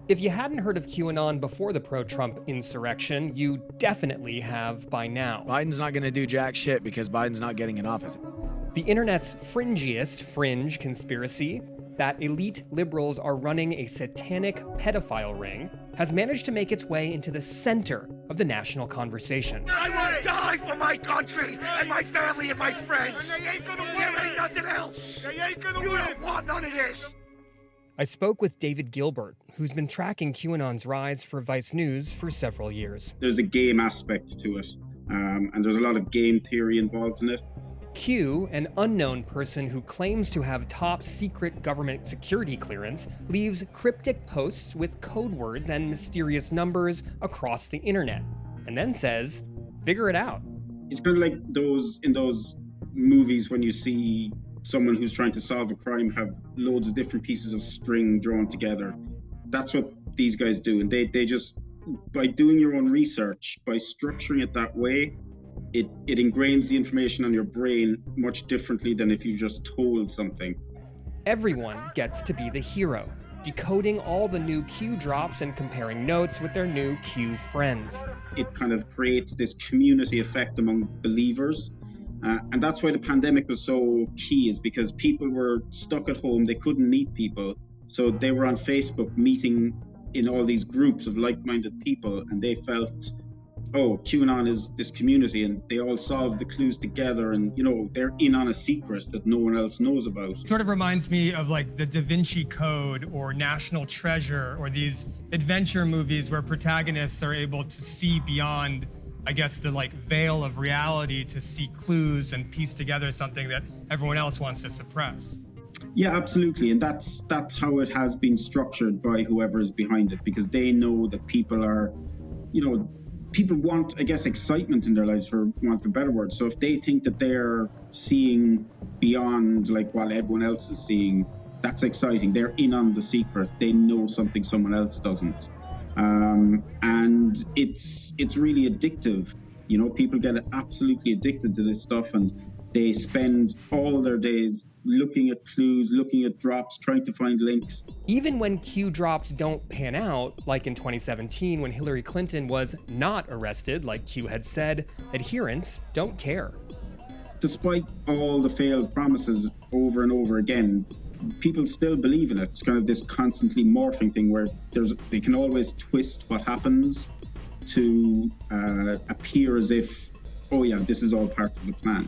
If you hadn't heard of QAnon before the pro-Trump insurrection, you definitely have by now. Biden's not going to do jack shit because Biden's not getting in office. The internet's fringiest fringe conspiracy, that elite liberals are running a satanic pedophile ring, has managed to make its way into the center of the national conversation. I will die for my country and my family and my friends. There ain't nothing else. You don't want none of this. I spoke with David Gilbert, who's been tracking QAnon's rise for Vice News for several years. There's a game aspect to it, and there's a lot of game theory involved in it. Q, an unknown person who claims to have top secret government security clearance, leaves cryptic posts with code words and mysterious numbers across the internet, and then says, figure it out. It's kind of like in those movies when you see someone who's trying to solve a crime have loads of different pieces of string drawn together. That's what these guys do. And they just, by doing your own research, by structuring it that way, it ingrains the information on your brain much differently than if you just told something. Everyone gets to be the hero, decoding all the new Q drops and comparing notes with their new Q friends. It kind of creates this community effect among believers. And that's why the pandemic was so key, is because people were stuck at home. They couldn't meet people. So they were on Facebook meeting in all these groups of like-minded people. And they felt, oh, QAnon is this community, and they all solved the clues together. And, they're in on a secret that no one else knows about. Sort of reminds me of like the Da Vinci Code or National Treasure or these adventure movies where protagonists are able to see beyond, I guess, the veil of reality to see clues and piece together something that everyone else wants to suppress. Yeah, absolutely. And that's how it has been structured by whoever is behind it, because they know that people are, people want, I guess, excitement in their lives, for want of a better word. So if they think that they're seeing beyond what everyone else is seeing, that's exciting. They're in on the secret. They know something someone else doesn't. And it's really addictive. People get absolutely addicted to this stuff, and they spend all their days looking at clues, looking at drops, trying to find links. Even when Q drops don't pan out, like in 2017 when Hillary Clinton was not arrested, like Q had said, adherents don't care. Despite all the failed promises over and over again, people still believe in it. It's kind of this constantly morphing thing where they can always twist what happens to appear as if, oh yeah, this is all part of the plan.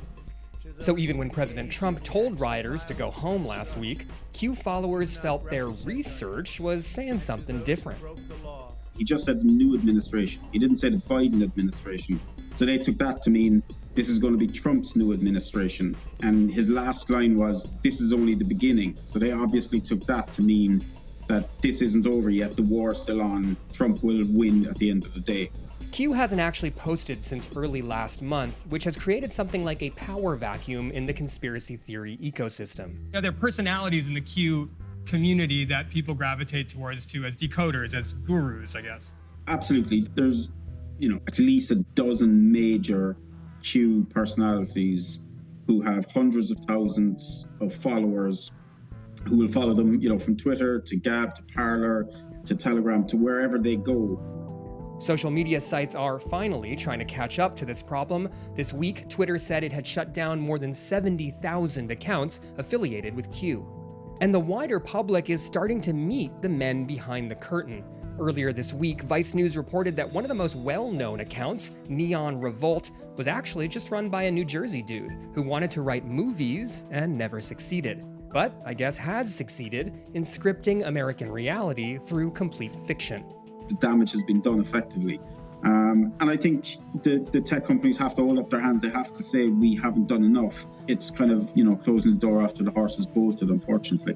So even when President Trump told rioters to go home last week, Q followers felt their research was saying something different. He just said the new administration. He didn't say the Biden administration. So they took that to mean this is going to be Trump's new administration. And his last line was, this is only the beginning. So they obviously took that to mean that this isn't over yet. The war's still on. Trump will win at the end of the day. Q hasn't actually posted since early last month, which has created something like a power vacuum in the conspiracy theory ecosystem. Yeah, there are personalities in the Q community that people gravitate towards too, as decoders, as gurus, I guess. Absolutely. There's, at least a dozen major Q personalities who have hundreds of thousands of followers who will follow them, from Twitter to Gab to Parler to Telegram to wherever they go. Social media sites are finally trying to catch up to this problem. This week, Twitter said it had shut down more than 70,000 accounts affiliated with Q. And the wider public is starting to meet the men behind the curtain. Earlier this week, Vice News reported that one of the most well-known accounts, Neon Revolt, was actually just run by a New Jersey dude who wanted to write movies and never succeeded. But I guess has succeeded in scripting American reality through complete fiction. The damage has been done effectively. And I think the tech companies have to hold up their hands. They have to say, we haven't done enough. It's kind of, closing the door after the horse has bolted, unfortunately.